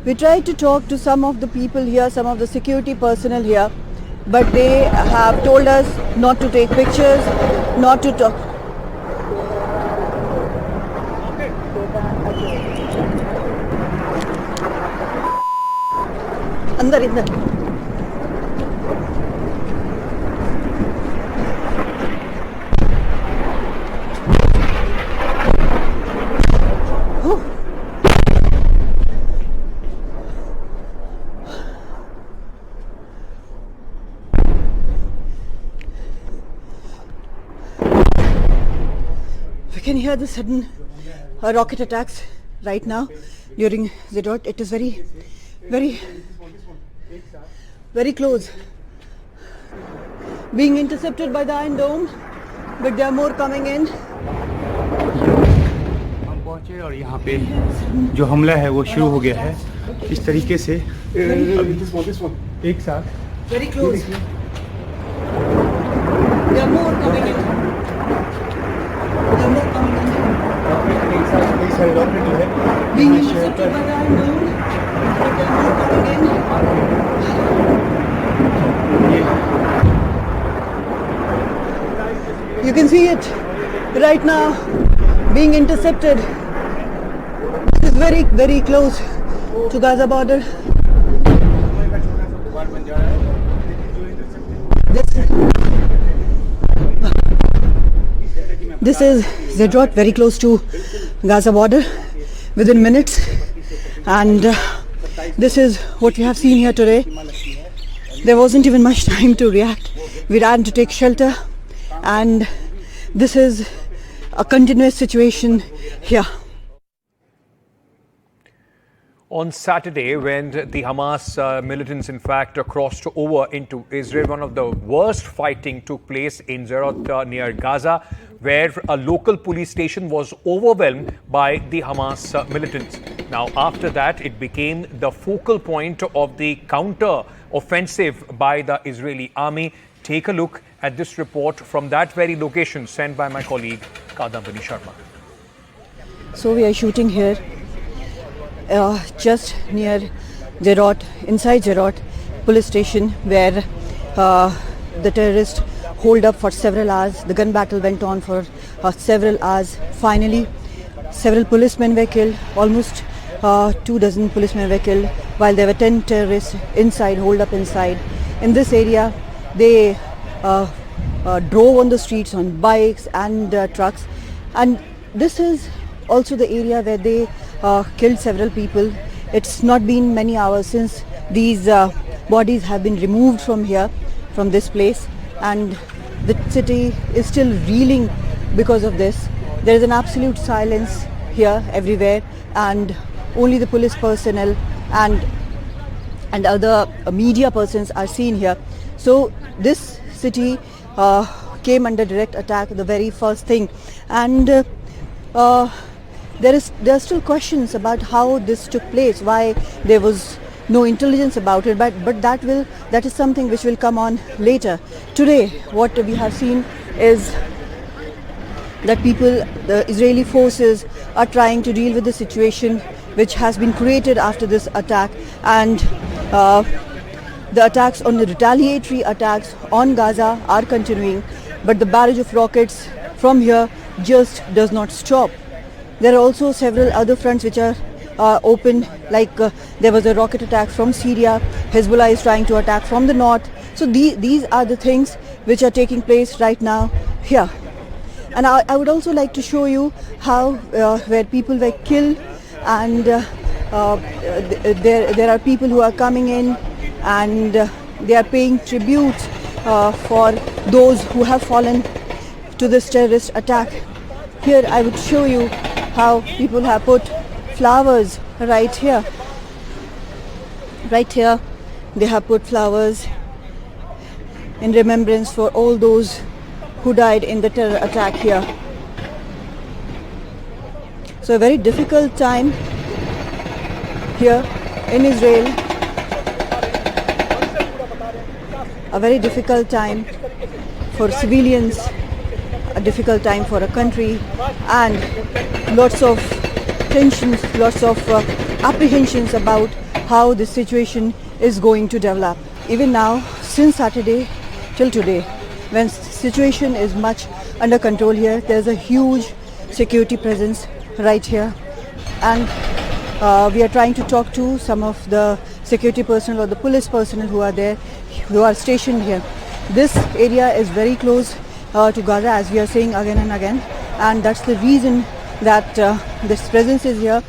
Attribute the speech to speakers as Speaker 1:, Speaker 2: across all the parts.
Speaker 1: We tried to talk to some of the people here, some of the security personnel here, but they have told us not to take pictures, not to talk. अंदर इधर We can hear the sudden rocket attacks right now during Zedot. It is very close. Being intercepted by the Iron Dome, but there are more coming in.
Speaker 2: हम पहुंचे और यहाँ पे जो हमला है वो शुरू हो गया है इस तरीके से एक साथ.
Speaker 1: Very close. There are more coming in. Being intercepted by the Iron Dome, but there are more coming in. You can see it right now being intercepted. This is very close to Gaza border. This is Zedrot, very close to Gaza border, within minutes, and this is what we have seen here today. There wasn't even much time to react. We ran to take shelter, and this is a continuous situation here.
Speaker 3: On Saturday, when the Hamas militants in fact crossed over into Israel, one of the worst fighting took place in Zedrot near Gaza, where a local police station was overwhelmed by the Hamas militants. Now, after that, it became the focal point of the counter-offensive by the Israeli army. Take a look at this report from that very location sent by my colleague Kadambini Sharma.
Speaker 1: So we are shooting here just near Zedrot, inside Zedrot police station, where the terrorists hold up for several hours. The gun battle went on for several hours. Finally, several policemen were killed. Almost 24 policemen were killed, while there were 10 terrorists inside, holed up inside. In this area, they drove on the streets on bikes and trucks, and this is also the area where they killed several people. It's not been many hours since these bodies have been removed from here, from this place, and the city is still reeling because of this. There is an absolute silence here everywhere, and only the police personnel and other media persons are seen here. So this city came under direct attack, the very first thing, and there are still questions about how this took place, why there was no intelligence about it, but that is something which will come on later. Today, what we have seen is that the Israeli forces are trying to deal with the situation which has been created after this attack, and the attacks on the retaliatory attacks on Gaza are continuing, but the barrage of rockets from here just does not stop. There are also several other fronts which are open, like there was a rocket attack from Syria. Hezbollah is trying to attack from the north. So these are the things which are taking place right now here. And I would also like to show you how where people were killed, and there are people who are coming in, and they are paying tribute for those who have fallen to this terrorist attack. Here I would show you how people have put flowers right here. Right here they have put flowers in remembrance for all those who died in the terror attack here. So a very difficult time here in Israel. A very difficult time for civilians, a difficult time for a country, and lots of tensions, lots of apprehensions about how the situation is going to develop. Even now, since Saturday till today, when situation is much under control here, there's a huge security presence right here, and we are trying to talk to some of the security personnel or the police personnel who are there, who are stationed here. This area is very close to Gaza, as we are saying again and again, and that's the reason that this presence is here.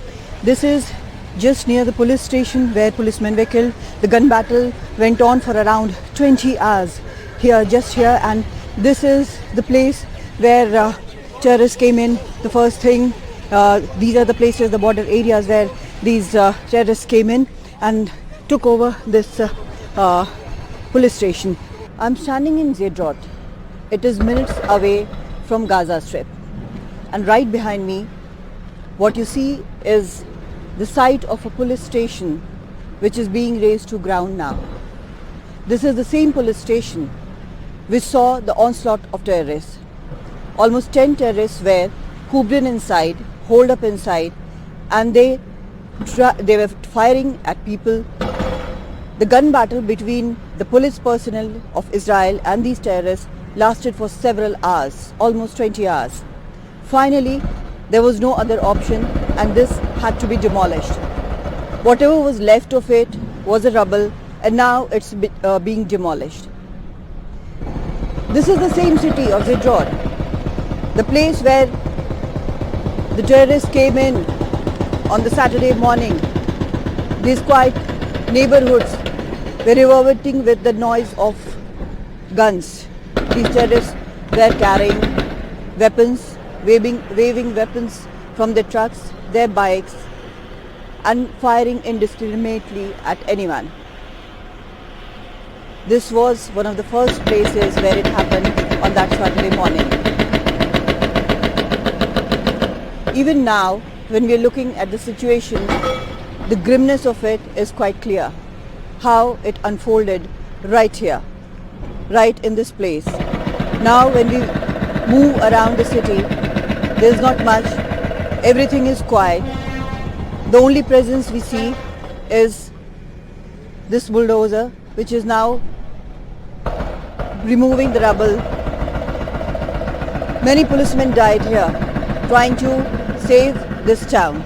Speaker 1: This is just near the police station where policemen were killed. The gun battle went on for around 20 hours here, just here, and this is the place where terrorists came in. The first thing, these are the places, the border areas where these terrorists came in and took over this police station. I'm standing in Sderot. It is minutes away from Gaza Strip, and right behind me what you see is the site of a police station which is being razed to ground now. This is the same police station which saw the onslaught of terrorists. Almost 10 terrorists were cooped in inside, holed up inside, and they were firing at people. The gun battle between the police personnel of Israel and these terrorists lasted for several hours, almost 20 hours. Finally, there was no other option, and this had to be demolished. Whatever was left of it was a rubble, and now it's being demolished. This is the same city of Sderot, the place where the terrorists came in on the Saturday morning. These quiet neighborhoods were reverberating with the noise of guns. These terrorists were carrying weapons, waving weapons from their trucks, their bikes, and firing indiscriminately at anyone. This was one of the first places where it happened on that Saturday morning. Even now, when we are looking at the situation, the grimness of it is quite clear. How it unfolded right here, right in this place. Now when we move around the city, there's not much, everything is quiet. The only presence we see is this bulldozer, which is now removing the rubble. Many policemen died here trying to save this town.